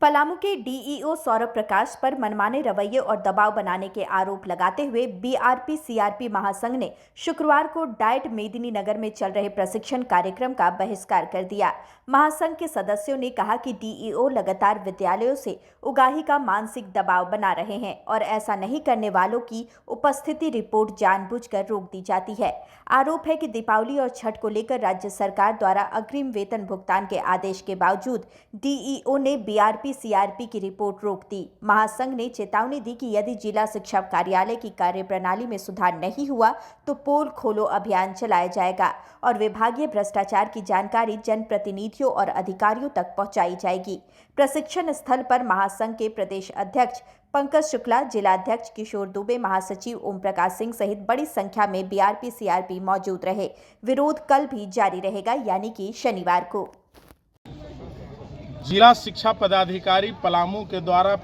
पलामू के डीईओ सौरभ प्रकाश पर मनमाने रवैये और दबाव बनाने के आरोप लगाते हुए बीआरपी सीआरपी महासंघ ने शुक्रवार को डाइट मेदिनीनगर में चल रहे प्रशिक्षण कार्यक्रम का बहिष्कार कर दिया। महासंघ के सदस्यों ने कहा कि डीईओ लगातार विद्यालयों से उगाही का मानसिक दबाव बना रहे हैं और ऐसा नहीं करने वालों की उपस्थिति रिपोर्ट जानबूझकर रोक दी जाती है। आरोप है कि दीपावली और छठ को लेकर राज्य सरकार द्वारा अग्रिम वेतन भुगतान के आदेश के बावजूद डीईओ ने बीआरपी सीआरपी की रिपोर्ट रोक दी। महासंघ ने चेतावनी दी कि यदि जिला शिक्षा कार्यालय की कार्यप्रणाली में सुधार नहीं हुआ तो पोल खोलो अभियान चलाया जाएगा और विभागीय भ्रष्टाचार की जानकारी जनप्रतिनिधियों और अधिकारियों तक पहुंचाई जाएगी। प्रशिक्षण स्थल पर महासंघ के प्रदेश अध्यक्ष पंकज शुक्ला, जिलाध्यक्ष किशोर दुबे, महासचिव ओम प्रकाश सिंह सहित बड़ी संख्या में बीआरपी सीआरपी मौजूद रहे। विरोध कल भी जारी रहेगा, यानी कि शनिवार को। जिला शिक्षा पदाधिकारी पलामू के द्वारा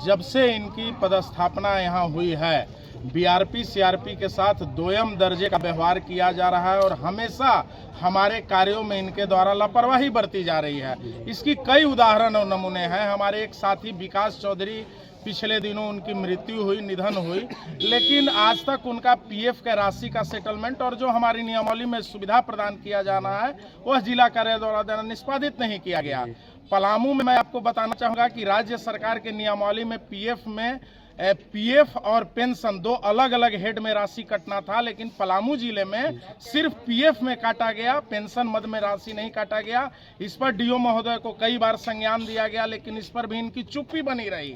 जब से इनकी पदस्थापना यहाँ हुई है, बीआरपी सीआरपी के साथ दोयम दर्जे का व्यवहार किया जा रहा है और हमेशा हमारे कार्यों में इनके द्वारा लापरवाही बरती जा रही है। इसकी कई उदाहरण और नमूने हैं। हमारे एक साथी विकास चौधरी, पिछले दिनों उनकी मृत्यु हुई, निधन हुई, लेकिन आज तक उनका पीएफ के राशि का सेटलमेंट और जो हमारी नियमावली में सुविधा प्रदान किया जाना है वह जिला कार्यालय द्वारा निष्पादित नहीं किया गया। पलामू में मैं आपको बताना चाहूँगा कि राज्य सरकार के नियमावली में पीएफ और पेंशन दो अलग अलग हेड में राशि कटना था, लेकिन पलामू जिले में सिर्फ पीएफ में काटा गया, पेंशन मद में राशि नहीं काटा गया। इस पर डीओ महोदय को कई बार संज्ञान दिया गया, लेकिन इस पर भी इनकी चुप्पी बनी रही।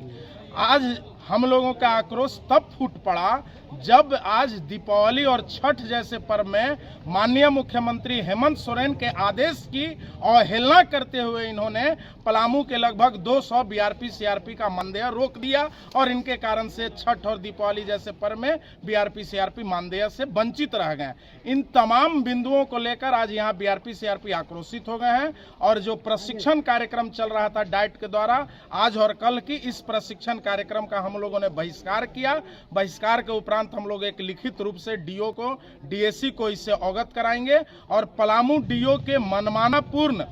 आज हम लोगों का आक्रोश तब फूट पड़ा जब आज दीपावली और छठ जैसे पर्व में माननीय मुख्यमंत्री हेमंत सोरेन के आदेश की अवहेलना करते हुए इन्होंने पलामू के लगभग 200 बीआरपी सीआरपी का मानदेय रोक दिया और इनके कारण से छठ और दीपावली जैसे पर्व में बीआरपी सीआरपी मानदेय से वंचित रह गए। इन तमाम बिंदुओं को लेकर आज यहाँ बीआरपी सीआरपी आक्रोशित हो गए हैं और जो प्रशिक्षण कार्यक्रम चल रहा था डाइट के द्वारा, आज और कल की इस प्रशिक्षण कार्यक्रम का हम लोगों ने बहिष्कार किया। बहिष्कार के उपरांत हम लोग एक लिखित रूप से डीओ को, डीएससी को इससे अवगत कराएंगे और पलामू डीओ के मनमानापूर्ण,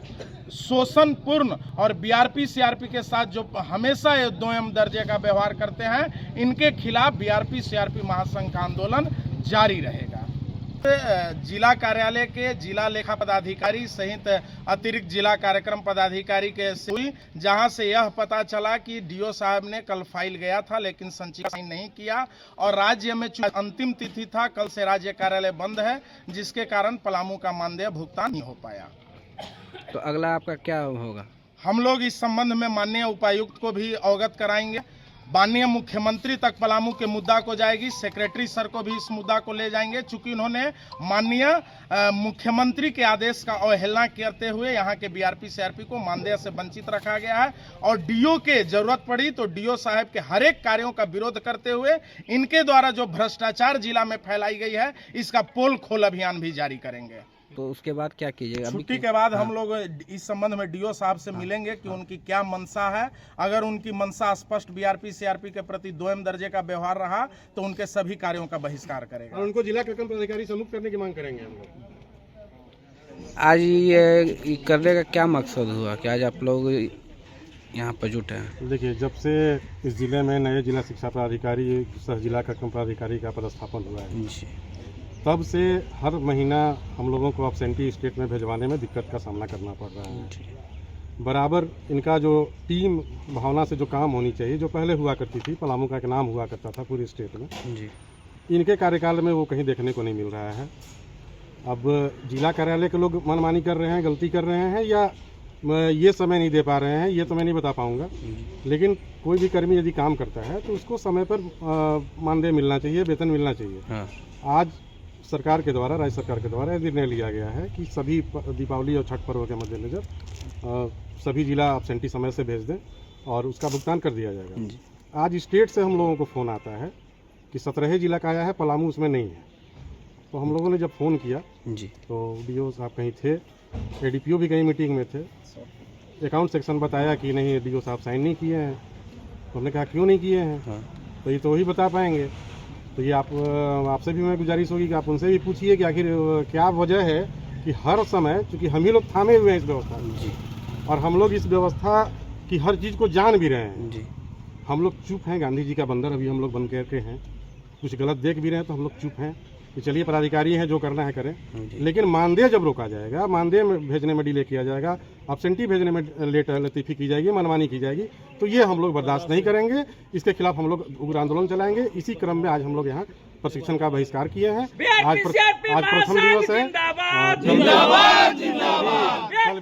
शोषणपूर्ण और बीआरपी सीआरपी के साथ जो हमेशा ये दोयम दर्जे का व्यवहार करते हैं, इनके खिलाफ बीआरपी सीआरपी महासंघ का आंदोलन जारी रहेगा। जिला कार्यालय के जिला लेखा पदाधिकारी सहित अतिरिक्त जिला कार्यक्रम पदाधिकारी के हुई, जहां से यह पता चला कि डीओ साहब ने कल फाइल गया था लेकिन संचिका साइन नहीं किया और राज्य में अंतिम तिथि था, कल से राज्य कार्यालय बंद है, जिसके कारण पलामू का मानदेय भुगतान नहीं हो पाया। तो अगला आपका क्या होगा? हम लोग इस संबंध में माननीय उपायुक्त को भी अवगत कराएंगे। माननीय मुख्यमंत्री तक पलामू के मुद्दा को जाएगी, सेक्रेटरी सर को भी इस मुद्दा को ले जाएंगे, चूंकि उन्होंने माननीय मुख्यमंत्री के आदेश का अवहेलना करते हुए यहाँ के बीआरपी सीआरपी को मानदेय से वंचित रखा गया है और डीओ के जरूरत पड़ी तो डीओ साहब के हर एक कार्यों का विरोध करते हुए इनके द्वारा जो भ्रष्टाचार जिला में फैलाई गई है, इसका पोल खोल अभियान भी जारी करेंगे। तो उसके बाद क्या कीजिएगा? छुट्टी के बाद हम लोग इस संबंध में डीओ साहब से मिलेंगे कि उनकी क्या मंशा है। अगर उनकी मंशा स्पष्ट बीआरपी सीआरपी के प्रति दोयम दर्जे का व्यवहार रहा तो उनके सभी कार्यों का बहिष्कार करेगा और उनको जिला कार्यक्रम पदाधिकारी से मुक्त करने की मांग करेंगे हम लोग। आज ये करने का क्या मकसद हुआ कि आज आप लोग यहाँ पर जुटे हैं? देखिए, जब से इस जिले में नए जिला शिक्षा पदाधिकारी, सह जिला कार्यक्रम पदाधिकारी का पदस्थापन हुआ है, तब से हर महीना हम लोगों को एब्सेंटी स्टेट में भिजवाने में दिक्कत का सामना करना पड़ रहा है। बराबर इनका जो टीम भावना से जो काम होनी चाहिए, जो पहले हुआ करती थी, पलामू का एक नाम हुआ करता था पूरे स्टेट में, इनके कार्यकाल में वो कहीं देखने को नहीं मिल रहा है। अब जिला कार्यालय के लोग मनमानी कर रहे हैं, गलती कर रहे हैं, या ये समय नहीं दे पा रहे हैं, ये तो मैं नहीं बता पाऊँगा, लेकिन कोई भी कर्मी यदि काम करता है तो उसको समय पर मानदेय मिलना चाहिए, वेतन मिलना चाहिए। हाँ। आज सरकार के द्वारा, राज्य सरकार के द्वारा निर्णय लिया गया है कि सभी दीपावली और छठ पर्व के मद्देनजर सभी जिला एब्सेंटी समय से भेज दें और उसका भुगतान कर दिया जाएगा। आज स्टेट से हम लोगों को फ़ोन आता है कि 17 जिला का आया है, पलामू उसमें नहीं है। तो हम लोगों ने जब फ़ोन किया तो डीओ साहब कहीं थे, एडीपीओ भी कहीं मीटिंग में थे, अकाउंट सेक्शन बताया कि नहीं, डीओ साहब साइन नहीं किए हैं। तो हमने कहा क्यों नहीं किए हैं? तो ये तो वही बता पाएंगे। तो ये आपसे भी मैं गुजारिश होगी कि आप उनसे भी पूछिए कि आखिर क्या वजह है कि हर समय, चूँकि हम ही लोग थामे हुए हैं इस व्यवस्था में और हम लोग इस व्यवस्था कि हर चीज़ को जान भी रहे हैं। जी हम लोग चुप हैं, गांधी जी का बंदर अभी हम लोग बन करके हैं। कुछ गलत देख भी रहे हैं तो हम लोग चुप हैं कि चलिए पदाधिकारी हैं, जो करना है करें। जी। लेकिन मानदेय जब रोका जाएगा, मानदेय में भेजने में डिले किया जाएगा, अब्सेंटी भेजने में लेट लतीफ़ी की जाएगी, मनमानी की जाएगी, तो ये हम लोग बर्दाश्त नहीं करेंगे। इसके खिलाफ हम लोग उग्र आंदोलन चलाएंगे। इसी क्रम में आज हम लोग यहाँ प्रशिक्षण का बहिष्कार किए हैं। आज प्रथम दिवस है। कल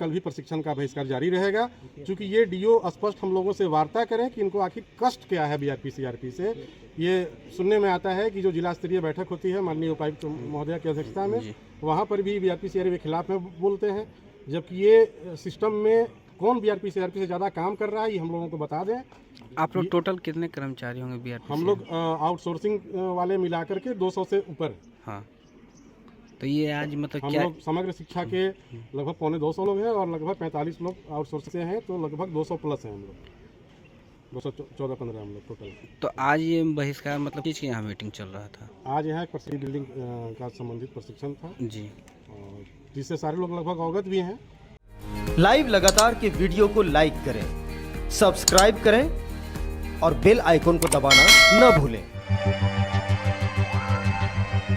भी प्रशिक्षण का बहिष्कार जारी रहेगा, क्योंकि ये डीओ स्पष्ट हम लोगों से वार्ता करें कि इनको आखिर कष्ट क्या है बीआरपी सीआरपी से। ये सुनने में आता है कि जो जिला स्तरीय बैठक होती है माननीय उपायुक्त महोदय की अध्यक्षता में, वहाँ पर भी बीआरपी सीआरपी के खिलाफ में बोलते हैं, जबकि ये सिस्टम में कौन बीआरपी सीआरपी से ज़्यादा काम कर रहा है ये हम लोगों को बता दें। आप लोग टोटल कितने कर्मचारी होंगे बीआरपी? हम लोग आउटसोर्सिंग वाले मिलाकर के 200 से ऊपर। हाँ, तो ये आज मतलब हम क्या लोग समग्र शिक्षा के लगभग 250 लोग हैं और लगभग 45 लोग आउटसोर्स से हैं, तो लगभग 200 प्लस हैं हम लोग। 214-15 हम लोग टोटल। तो आज ये बहिष्कार मतलब किस यहाँ मीटिंग चल रहा था? आज यहाँ एक प्रसिद्ध बिल्डिंग का संबंधित प्रशिक्षण था जी, और जिससे सारे लोग लगभग अवगत भी हैं। लाइव लगातार के वीडियो को लाइक करें, सब्सक्राइब करें और बेल आइकन को दबाना न भूलें।